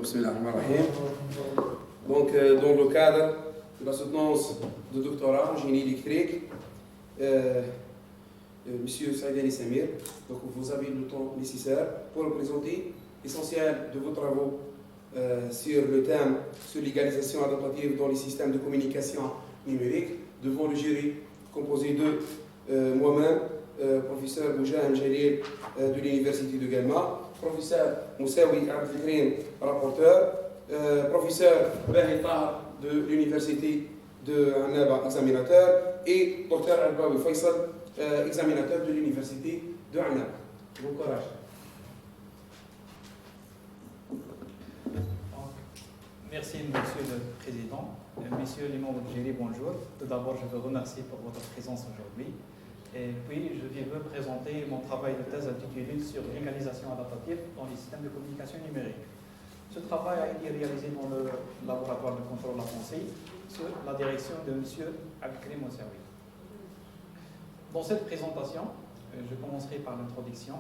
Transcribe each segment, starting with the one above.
Bismillahirrahmanirrahim. Donc, dans le cadre de la soutenance de doctorat en génie électrique, Monsieur Saïdani Samir, donc vous avez le temps nécessaire pour présenter l'essentiel de vos travaux sur le thème sur l'égalisation adaptative dans les systèmes de communication numérique devant le jury composé de moi-même, professeur Boujahem Jalil de l'Université de Guelma, professeur Moussaoui Abdelkrim, rapporteur, professeur Bahi Tahar de l'Université de Annaba, examinateur, et docteur Albaoui Faisal, examinateur de l'Université de Annaba. Bon courage. Merci, Monsieur le Président. Messieurs les membres du jury, bonjour. Tout d'abord, je vous remercie pour votre présence aujourd'hui. Et puis, je vais vous présenter mon travail de thèse intitulé sur l'égalisation adaptative dans les systèmes de communication numérique. Ce travail a été réalisé dans le laboratoire de contrôle avancé sous la direction de M. Abdelkrim Moussaoui. Dans cette présentation, je commencerai par l'introduction.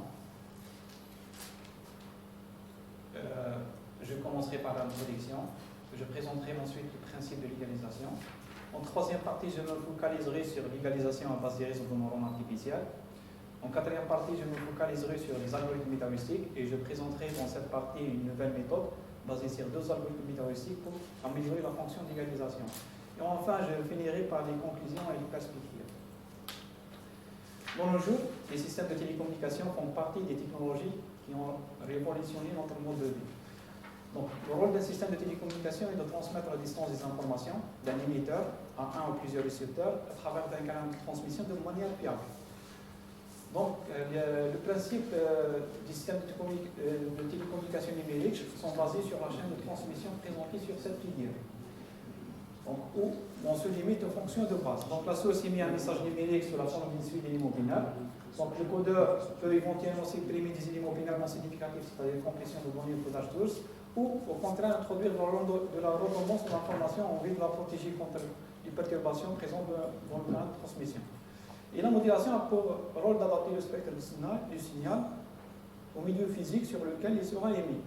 Je présenterai ensuite le principe de l'égalisation. En troisième partie, je me focaliserai sur l'égalisation à base des réseaux de neurones artificiels. En quatrième partie, je me focaliserai sur les algorithmes métaheuristiques et je présenterai dans cette partie une nouvelle méthode basée sur deux algorithmes métaheuristiques pour améliorer la fonction d'égalisation. Et enfin, je finirai par les conclusions et les perspectives. Dans nos jours, les systèmes de télécommunication font partie des technologies qui ont révolutionné notre mode de vie. Donc, le rôle d'un système de télécommunication est de transmettre à distance des informations d'un émetteur à un ou plusieurs récepteurs à travers un canal de transmission de manière fiable. Donc, le principe du système de télécommunication numérique sont basés sur la chaîne de transmission présentée sur cette figure. Donc, où on se limite aux fonctions de base. Donc, la source émet un message numérique sous la forme d'une suite d'éléments binaires. Donc, le codeur peut éventuellement supprimer des éléments binaires non significatifs, c'est-à-dire compression de données au codage source, ou au contraire introduire de la redondance de l'information en vue de la protéger contre les perturbations présentes dans le canal de transmission. Et la modulation a pour rôle d'adapter le spectre du signal au milieu physique sur lequel il sera émis.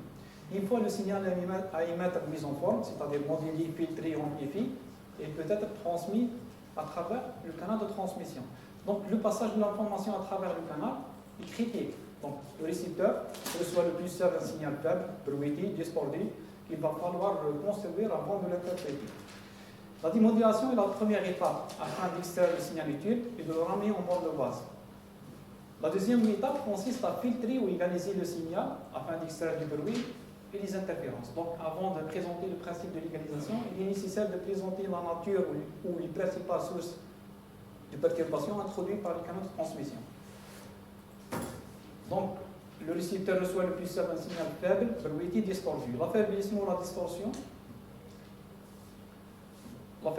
Une fois le signal à émettre mis en forme, c'est-à-dire modulé, filtré, amplifié, il peut être transmis à travers le canal de transmission. Donc le passage de l'information à travers le canal est critique. Donc, le récepteur reçoit le plus seul un signal faible, bruité, distordu, qu'il va falloir construire avant de l'interpréter. La démodulation est la première étape afin d'extraire le signal utile et de le ramener en bord de base. La deuxième étape consiste à filtrer ou égaliser le signal afin d'extraire du bruit et les interférences. Donc, avant de présenter le principe de l'égalisation, il est nécessaire de présenter la nature ou les principales sources de perturbations introduites par les canaux de transmission. Donc, le récepteur reçoit le plus seul un signal faible, bruité, distordu. L'affaiblissement ou la distorsion, ou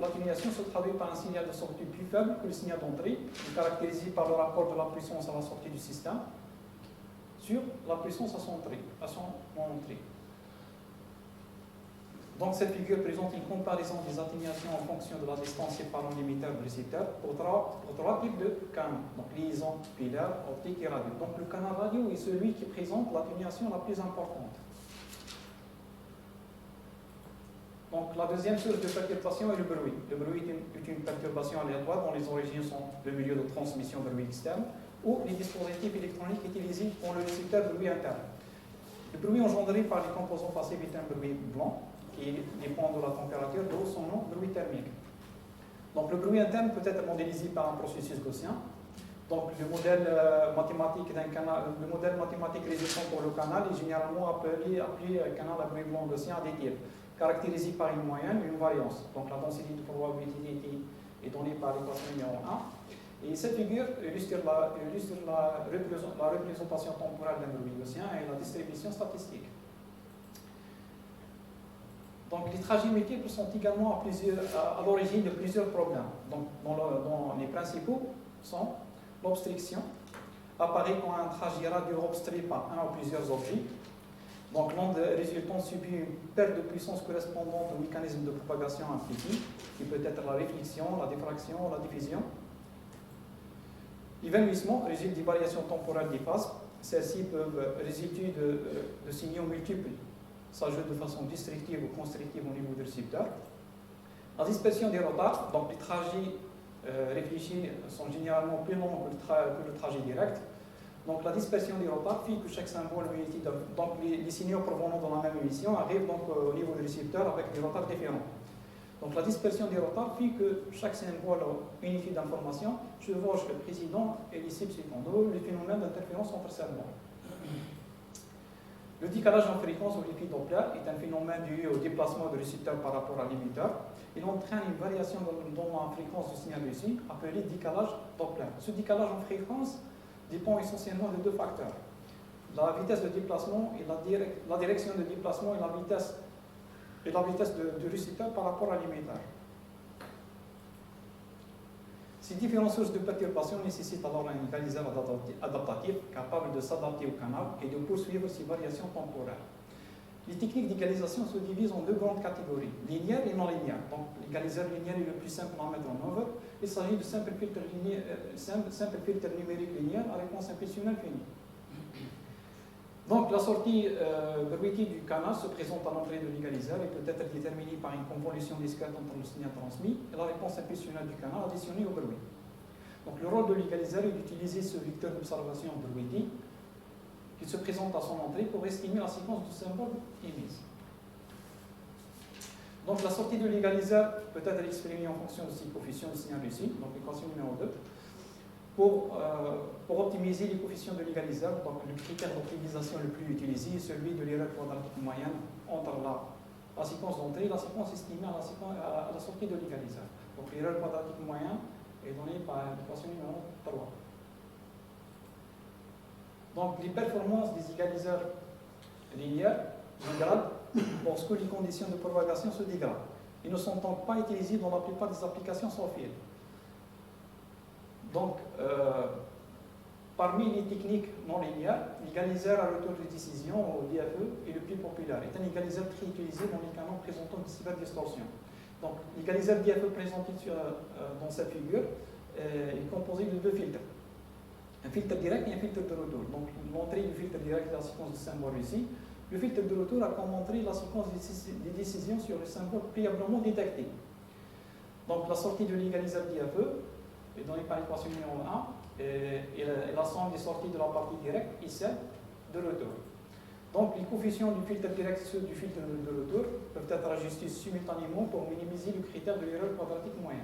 l'atténuation se traduit par un signal de sortie plus faible que le signal d'entrée, caractérisé par le rapport de la puissance à la sortie du système sur la puissance à son entrée. Donc, cette figure présente une comparaison des atténuations en fonction de la distance séparant l'émetteur et le récepteur pour trois types de canaux, donc liaison, pilaire, optique et radio. Donc, le canal radio est celui qui présente l'atténuation la plus importante. Donc, la deuxième source de perturbation est le bruit. Le bruit est une perturbation aléatoire dont les origines sont le milieu de transmission de bruit externe ou les dispositifs électroniques utilisés pour le récepteur de bruit interne. Le bruit engendré par les composants passifs est un bruit blanc qui dépend de la température, d'où son nom, bruit thermique. Donc le bruit interne peut être modélisé par un processus gaussien. Donc le modèle mathématique résultant pour le canal est généralement appelé canal à bruit blanc gaussien additif, caractérisé par une moyenne et une variance. Donc la densité de probabilité est donnée par l'équation numéro 1. Et cette figure illustre la représentation temporelle d'un bruit gaussien et la distribution statistique. Donc, les trajets multiples sont également à l'origine de plusieurs problèmes. Donc, dont les principaux sont l'obstruction, apparaît quand un trajet radio obstrué par un ou plusieurs objets. Donc, l'onde résultante subit une perte de puissance correspondante au mécanisme de propagation impliqué, qui peut être la réflexion, la diffraction, la diffusion. L'évanouissement résulte des variations temporelles des phases. Celles-ci peuvent résulter de signaux multiples, s'ajoutent de façon destructive ou constructive au niveau du récepteur. La dispersion des retards, donc les trajets réfléchis sont généralement plus longs que le trajet direct. Donc la dispersion des retards fait que chaque symbole a une unité. Donc les signaux provenant dans la même émission arrivent donc au niveau du récepteur avec des retards différents. Donc la dispersion des retards fait que chaque symbole a une unité d'information chevauche le précédent et les subséquents, le phénomène d'interférence entre symboles. Le décalage en fréquence ou l'effet Doppler est un phénomène dû au déplacement du récepteur par rapport à l'émetteur. Il entraîne une variation dans la fréquence du signal reçu, appelée décalage Doppler. Ce décalage en fréquence dépend essentiellement de deux facteurs. La vitesse de déplacement et la direction de déplacement et la vitesse du récepteur par rapport à l'émetteur. Ces différentes sources de perturbations nécessitent alors un égaliseur adaptatif capable de s'adapter au canal et de poursuivre ces variations temporaires. Les techniques d'égalisation se divisent en deux grandes catégories, linéaires et non linéaires. Donc, l'égaliseur linéaire est le plus simple à mettre en œuvre. Il s'agit de simples filtres numériques linéaires à réponse impulsionnelle finie. Donc, la sortie bruitée du canal se présente à l'entrée de l'égaliseur et peut être déterminée par une convolution discrète entre le signal transmis et la réponse impulsionnelle du canal additionnée au bruit. Donc, le rôle de l'égaliseur est d'utiliser ce vecteur d'observation bruité qui se présente à son entrée pour estimer la séquence de symboles émises. Donc, la sortie de l'égaliseur peut être exprimée en fonction de ses coefficients de signal reçu, donc l'équation numéro 2. Pour optimiser les coefficients de l'égaliseur, donc le critère d'optimisation le plus utilisé est celui de l'erreur quadratique moyenne entre la séquence d'entrée et la séquence estimée à la sortie de l'égaliseur. Donc l'erreur quadratique moyenne est donnée par l'équation numéro 3. Donc les performances des égaliseurs linéaires dégradent lorsque les conditions de propagation se dégradent. Ils ne sont donc pas utilisés dans la plupart des applications sans fil. Donc, parmi les techniques non linéaires, l'égaliseur à retour de décision, ou DFE, est le plus populaire. C'est un égaliseur très utilisé dans les canaux présentant une sévère distorsion. Donc, l'égaliseur DFE présenté dans cette figure est composé de deux filtres. Un filtre direct et un filtre de retour. Donc, l'entrée du filtre direct est la séquence de symboles ici. Le filtre de retour a comme entrée la séquence des décisions sur les symboles préalablement détectés. Donc, la sortie de l'égaliseur DFE est donnée par l'équation numéro 1 et la somme des sorties de la partie directe est celle de retour. Donc les coefficients du filtre direct et ceux du filtre de retour peuvent être ajustés simultanément pour minimiser le critère de l'erreur quadratique moyenne.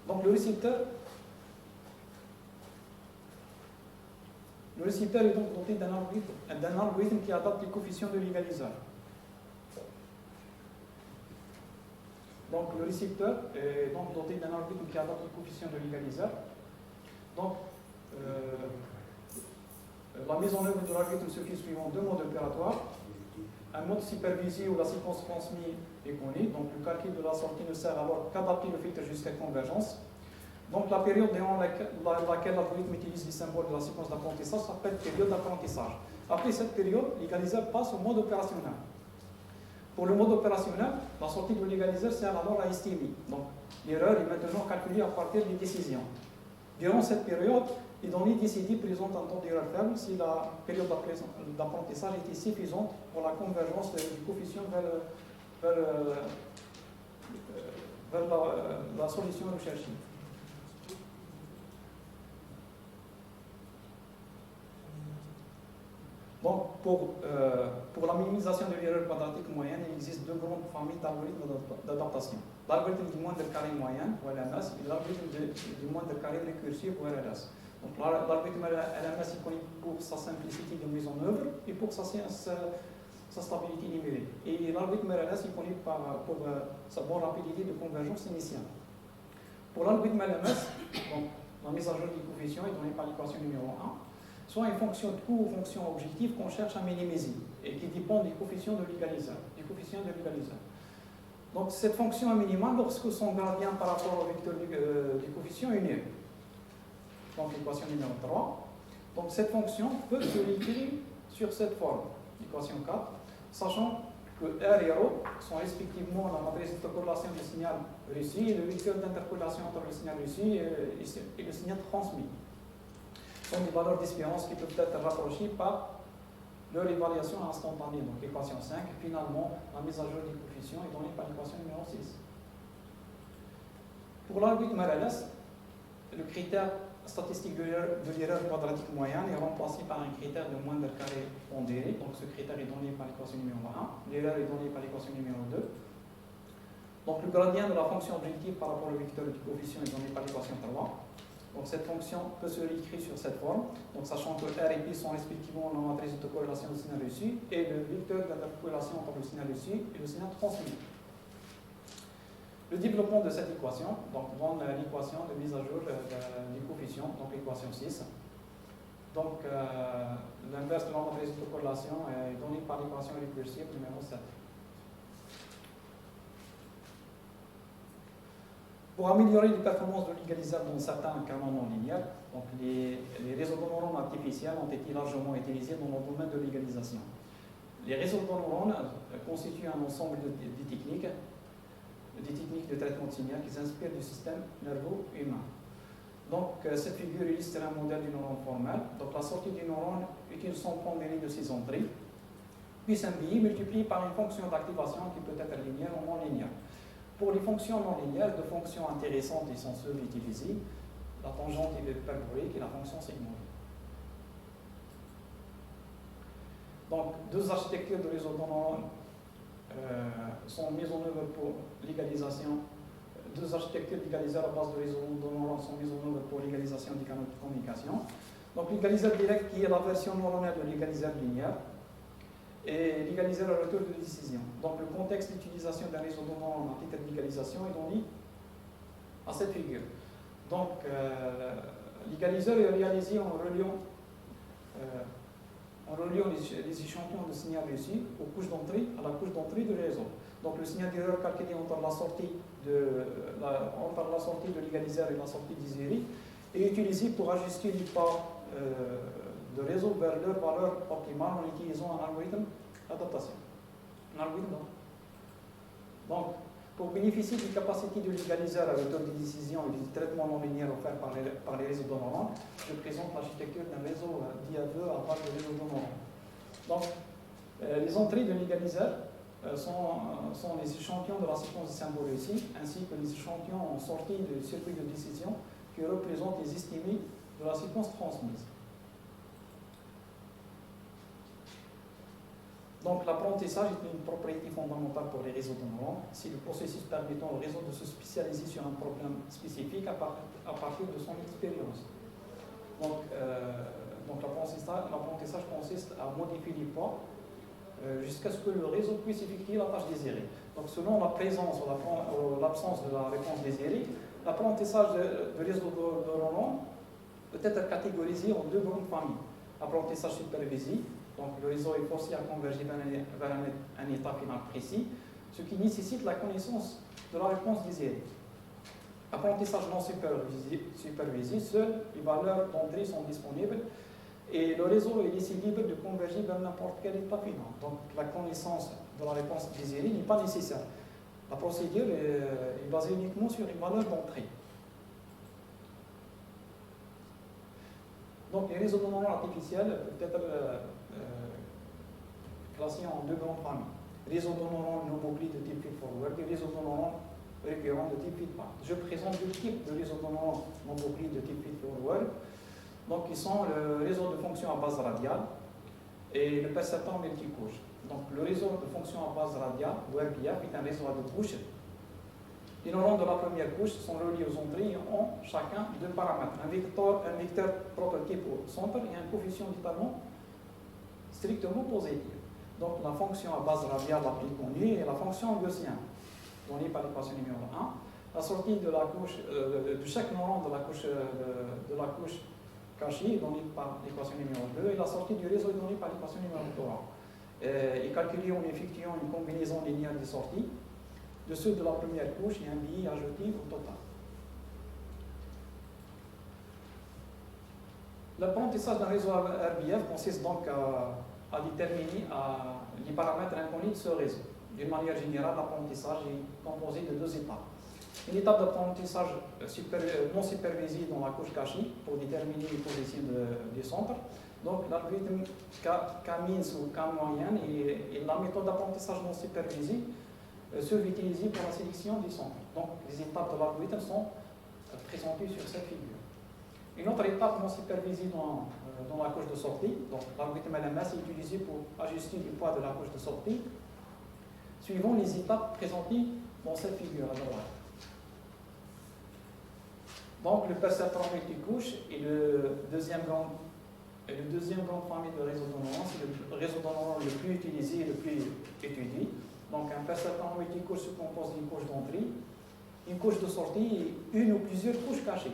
Donc le récepteur est donc doté d'un algorithme qui adapte les coefficients de l'égaliseur. Donc le récepteur est donc doté d'un algorithme qui adapte les coefficients de l'égaliseur. Donc la mise en œuvre de l'algorithme se fait suivant deux modes opératoires. Un mode supervisé où la séquence transmise est connue, donc le calcul de la sortie ne sert alors qu'adapter le filtre jusqu'à convergence. Donc la période durant laquelle l'algorithme utilise les symboles de la séquence d'apprentissage s'appelle période d'apprentissage. Après cette période, l'égaliseur passe au mode opérationnel. Pour le mode opérationnel, la sortie de l'égaliseur sert alors à estimer. Donc l'erreur est maintenant calculée à partir des décisions. Durant cette période, les données décidées présentent un taux d'erreur faible si la période d'apprentissage était suffisante pour la convergence du coefficient vers la solution recherchée. Donc, pour la minimisation de l'erreur quadratique moyenne, il existe deux grandes familles d'algorithmes d'adaptation. L'algorithme du moindre carré moyen, ou LMS, et l'algorithme du moindre carré récursif, ou RLS. Donc, l'algorithme LMS est connu pour sa simplicité de mise en œuvre et pour sa stabilité numérique. Et l'algorithme RLS est connu pour sa bonne rapidité de convergence initiale. Pour l'algorithme LMS, donc, la mise à jour des coefficients est donnée par l'équation numéro 1. Soit une fonction de coût ou fonction objective qu'on cherche à minimiser et qui dépend des coefficients de l'égaliseur. Donc cette fonction est minimale lorsque son gradient par rapport au vecteur du coefficient est nul. Donc l'équation numéro 3. Donc cette fonction peut se réécrire sur cette forme, l'équation 4, sachant que R et ρ sont respectivement la matrice d'interpolation du signal reçu et le vecteur d'interpolation entre le signal reçu et le signal transmis. Ce sont des valeurs d'espérance qui peuvent être rapprochées par leur évaluation instantanée, donc l'équation 5. Finalement, la mise à jour des coefficients est donnée par l'équation numéro 6. Pour l'algorithme RLS, le critère statistique de l'erreur quadratique moyenne est remplacé par un critère de moindre carré pondéré. Donc ce critère est donné par l'équation numéro 1. L'erreur est donnée par l'équation numéro 2. Donc le gradient de la fonction objective par rapport au vecteur du coefficient est donné par l'équation 3. Donc cette fonction peut se réécrire sur cette forme, donc sachant que R et P sont respectivement la matrice de corrélation du signal reçu et le vecteur d'interpolation entre le signal reçu et le signal transmis. Le développement de cette équation donne l'équation de mise à jour du coefficient, donc l'équation 6. Donc l'inverse de la matrice de corrélation est donnée par l'équation récursive numéro 7. Pour améliorer les performances de l'égaliseur dans certains canons non linéaires, donc les réseaux de neurones artificiels ont été largement utilisés dans le domaine de l'égalisation. Les réseaux de neurones constituent un ensemble de techniques de traitement de signal qui s'inspirent du système nerveux humain. Donc cette figure illustre un modèle du neurone formel. Donc la sortie du neurone utilise son pondéré de 6 entrées, puis un BI multiplié par une fonction d'activation qui peut être linéaire ou non linéaire. Pour les fonctions non linéaires, deux fonctions intéressantes et sont seules utilisées, la tangente hyperbolique et la fonction sigmoïde. Donc, deux architectures de réseau de neurones sont mises en œuvre pour l'égalisation. Deux architectures d'égaliseurs à base de réseau de neurones sont mises en œuvre pour l'égalisation des canaux de communication. Donc, l'égaliseur direct qui est la version neuronale de l'égaliseur linéaire, et l'égaliseur à retour de décision. Donc le contexte d'utilisation d'un réseau de neurones en titre d'égalisation est donné à cette figure. Donc l'égaliseur est réalisé en reliant les échantillons de signal reçu aux couches d'entrée à la couche d'entrée du réseau. Donc le signal d'erreur calculé entre la sortie de l'égaliseur et la sortie désirée est utilisé pour ajuster les pas de réseau vers leur valeur optimale en utilisant un algorithme d'adaptation. Donc, pour bénéficier des capacités de l'égaliseur à retour de décision et des traitements non linéaires offerts par les réseaux de neurones, je présente l'architecture d'un réseau d'IA2 à base de réseaux de neurones. Donc, les entrées de l'égaliseur sont les échantillons de la séquence de symboles ici, ainsi que les échantillons en sortie de circuit de décision qui représentent les estimés de la séquence transmise. Donc l'apprentissage est une propriété fondamentale pour les réseaux de neurones. C'est le processus permettant au réseau de se spécialiser sur un problème spécifique à partir de son expérience. Donc l'apprentissage consiste à modifier les pas jusqu'à ce que le réseau puisse effectuer la tâche désirée. Donc selon la présence ou l'absence de la réponse désirée, l'apprentissage de réseaux de neurones peut être catégorisé en deux grandes familles. Apprentissage supervisé. Donc le réseau est forcé à converger vers un état final précis, ce qui nécessite la connaissance de la réponse désirée. Apprentissage non supervisé, seules les valeurs d'entrée sont disponibles et le réseau est laissé libre de converger vers n'importe quel état final. Donc la connaissance de la réponse désirée n'est pas nécessaire. La procédure est basée uniquement sur les valeurs d'entrée. Donc les réseaux de neurones artificiels peuvent être classés en deux grandes familles. Réseaux de neurones non bouclés de type feed-forward et réseaux de neurones récurrents de type feedback. Je présente deux types de réseaux de neurones non bouclés de type feed-forward. Donc ils sont le réseau de fonctions à base radiale et le percepteur multicouche. Donc le réseau de fonctions à base radiale, ou RPF, est un réseau à deux couches. Les neurones de la première couche sont reliés aux entrées et ont chacun deux paramètres. Un vecteur prototype au centre et un coefficient d'étalement strictement positif. Donc la fonction à base radiale la plus connue est la fonction gaussienne, donnée par l'équation numéro 1. La sortie de la couche de chaque neurone de la couche cachée est donnée par l'équation numéro 2 et la sortie du réseau est donnée par l'équation numéro 3. Et calculée en effectuant une combinaison linéaire des sorties de ceux de la première couche et un BI ajouté au total. L'apprentissage d'un réseau RBF consiste donc à à déterminer les paramètres inconnus de ce réseau. D'une manière générale, l'apprentissage est composé de deux étapes. Une étape d'apprentissage non supervisée dans la couche cachée pour déterminer les positions du centre. Donc l'algorithme K-min ou K-moyenne et la méthode d'apprentissage non supervisée sont utilisées pour la sélection du centre. Donc les étapes de l'algorithme sont présentées sur cette figure. Une autre étape non supervisée dans la couche de sortie, donc l'algorithme LMS est utilisé pour ajuster le poids de la couche de sortie, suivant les étapes présentées dans cette figure à droite. Donc le perceptron multicouche est le deuxième grande famille de réseaux de neurones, c'est le réseau de neurones le plus utilisé et le plus étudié. Donc un perceptron multicouche se compose d'une couche d'entrée, une couche de sortie et une ou plusieurs couches cachées.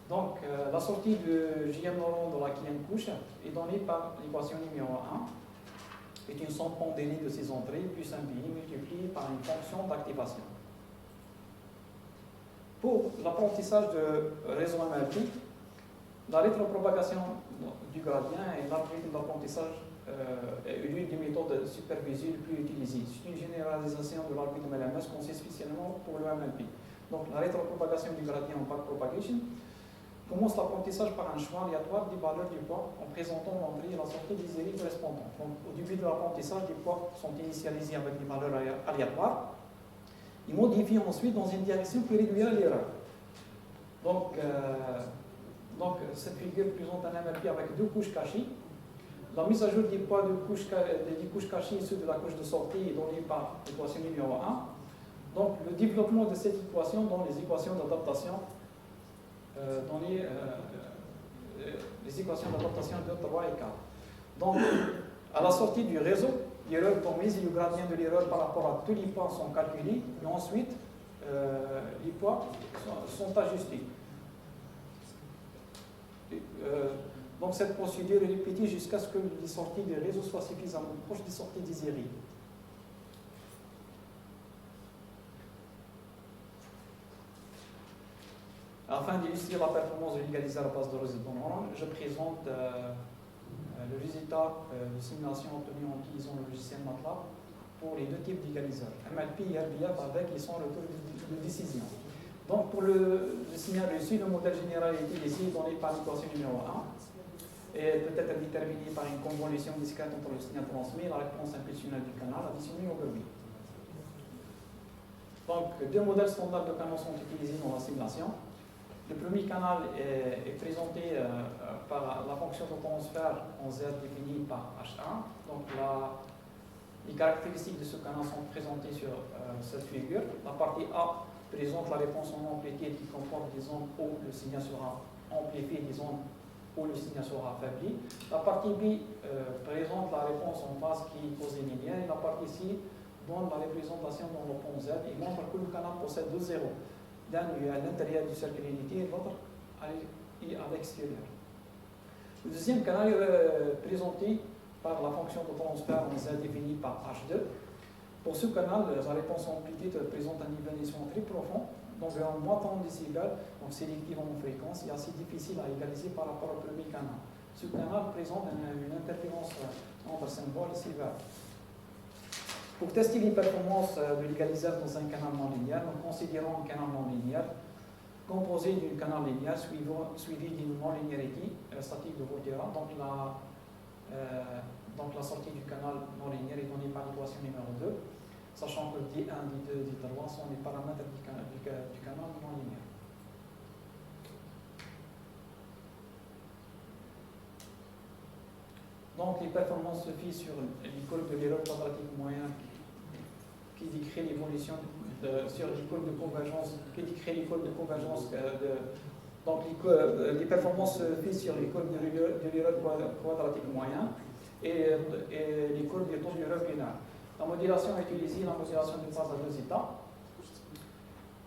Donc la sortie de JM neuron dans la quatrième couche est donnée par l'équation numéro 1, est une somme pondérée de ces entrées plus un pi multiplié par une fonction d'activation. Pour l'apprentissage de réseau MLP, la rétropropagation du gradient est l'algorithme d'apprentissage est l'une des méthodes supervisées les plus utilisées. C'est une généralisation de l'algorithme LMS conçue spécialement pour le MLP. Donc la rétropropagation du gradient en backpropagation commence l'apprentissage par un choix aléatoire des valeurs du poids en présentant l'entrée et la sortie des séries correspondantes. Donc au début de l'apprentissage, les poids sont initialisés avec des valeurs aléatoires et modifiés ensuite dans une direction qui réduira l'erreur. Donc cette figure présente un MLP avec deux couches cachées. La mise à jour des poids des couches cachées issues de la couche de sortie est donnée par l'équation numéro 1. Donc le développement de cette équation dans les équations d'adaptation les équations d'adaptation 2, 3 et 4. Donc à la sortie du réseau, l'erreur commise et le gradient de l'erreur par rapport à tous les poids sont calculés et ensuite les poids sont ajustés. Donc cette procédure est répétée jusqu'à ce que les sorties des réseaux soient suffisamment proches des sorties désirées. Afin d'illustrer la performance de l'égaliseur à base de réseau de neurones, je présente le résultat de simulation obtenu en utilisant le logiciel MATLAB pour les deux types d'égaliseurs, MLP et RBF avec et sans retour de décision. Donc pour le signal reçu, le modèle général est utilisé donné par l'équation numéro 1 et peut être déterminé par une convolution discrète entre le signal transmis et la réponse impulsionnelle du canal additionnée au bruit. Donc deux modèles standards de canaux sont utilisés dans la simulation. Le premier canal est présenté par la fonction de transfert en Z définie par H1. Donc les caractéristiques de ce canal sont présentées sur cette figure. La partie A présente la réponse en amplitude qui comporte des zones où le signal sera amplifié et des zones où le signal sera affaibli. La partie B présente la réponse en phase qui est posée linéaire et la partie C donne la représentation dans le pont Z et montre que le canal possède deux zéros. L'un est à l'intérieur du cercle d'unité et l'autre est à l'extérieur. Le deuxième canal est présenté par la fonction de transfert en Z définie par H2. Pour ce canal, la réponse amplitude présente un niveau d'émission très profond, d'environ moins 30 décibels, donc sélective en fréquence et assez difficile à égaliser par rapport au premier canal. Ce canal présente une interférence entre symbole et symbole. Pour tester les performances de l'égaliseur dans un canal non linéaire, nous considérons un canal non linéaire composé d'un canal linéaire suivi d'une non-linéarité statique de Volterra. Donc la sortie du canal non linéaire est donnée par l'équation numéro 2, sachant que D1, D2, D3 sont les paramètres du canal non linéaire. Donc les performances se fient sur l'école de l'erreur quadratique moyenne qui décrit l'évolution sur l'école de convergence, donc les performances se fient sur l'école de l'erreur quadratique moyenne et l'école du taux d'erreur binaire. La modulation est utilisée, la modulation de phase à deux états.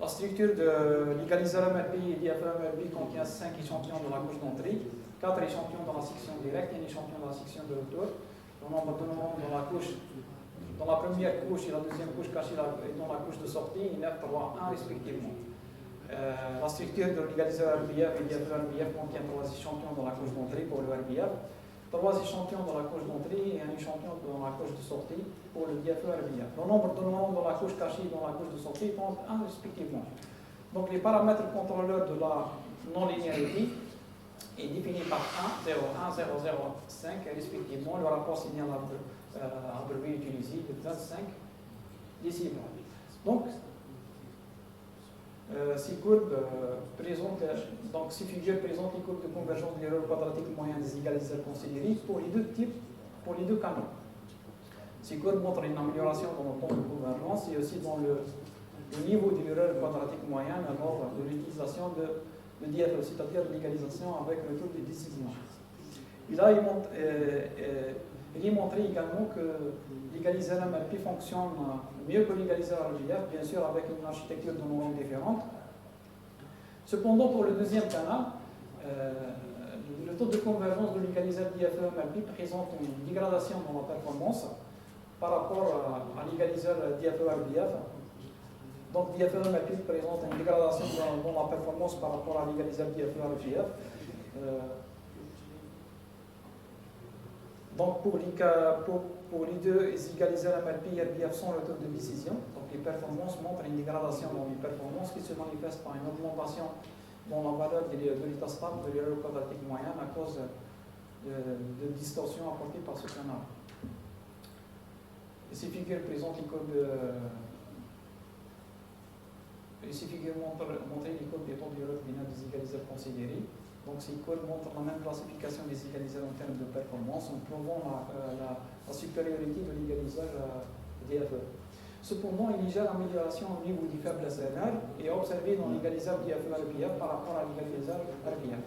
La structure de l'égaliseur MLP et diaphragme MLP contient 5 échantillons de la couche d'entrée, 4 échantillons dans la section directe et un échantillon dans la section de retour. Le nombre de neurones dans la première couche et la deuxième couche cachée dans la couche de sortie, 9, 3, 1 respectivement. La structure de l'égaliseur RBF et diaphragme RBF contient 3 échantillons dans la couche d'entrée pour le RBF, 3 échantillons dans la couche d'entrée et un échantillon dans la couche de sortie pour le DFE RBF. Le nombre de neurones dans la couche cachée et dans la couche de sortie est 1 respectivement. Donc les paramètres contrôleurs de la non-linéarité est défini par 1, 0, 1, 0, 0, 5 respectivement. Le rapport signal abrévié utilisé de 25 décibels. Donc, ces courbes ces figures présentent les courbes de convergence de l'erreur quadratique moyenne des égaliseurs considérés pour les deux canaux. Ces courbes montrent une amélioration dans le temps de convergence et aussi dans le niveau de l'erreur quadratique moyenne lors de l'utilisation de DFE, c'est-à-dire l'égalisation avec le taux de décision. Et là, il est montré également que l'égaliseur MLP fonctionne mieux que l'égaliseur RBF, bien sûr avec une architecture de neurones différente. Cependant, pour le deuxième canal, le taux de convergence de l'égaliseur DFE MLP présente une dégradation dans la performance par rapport à l'égaliseur DFE RBF. Donc, DFE MLP présente une dégradation dans la performance par rapport à l'égaliseur DFE RBF. Donc, pour les deux égaliseurs MLP et RBF sans le taux de décision, donc les performances montrent une dégradation dans les performances qui se manifeste par une augmentation dans la valeur de l'état stable de l'erreur quadratique moyenne à cause de distorsions apportées par ce canal. Et ces figures présentent les courbes ces figures montrent les courbes des taux d'erreur binaire des égaliseurs considérés. Donc ces courbes montrent la même classification des égaliseurs en termes de performance en prouvant la supériorité de l'égaliseur DFE. Cependant, une légère amélioration au niveau du faible SNR est observée dans l'égaliseur DFE RBF par rapport à l'égaliseur RBF.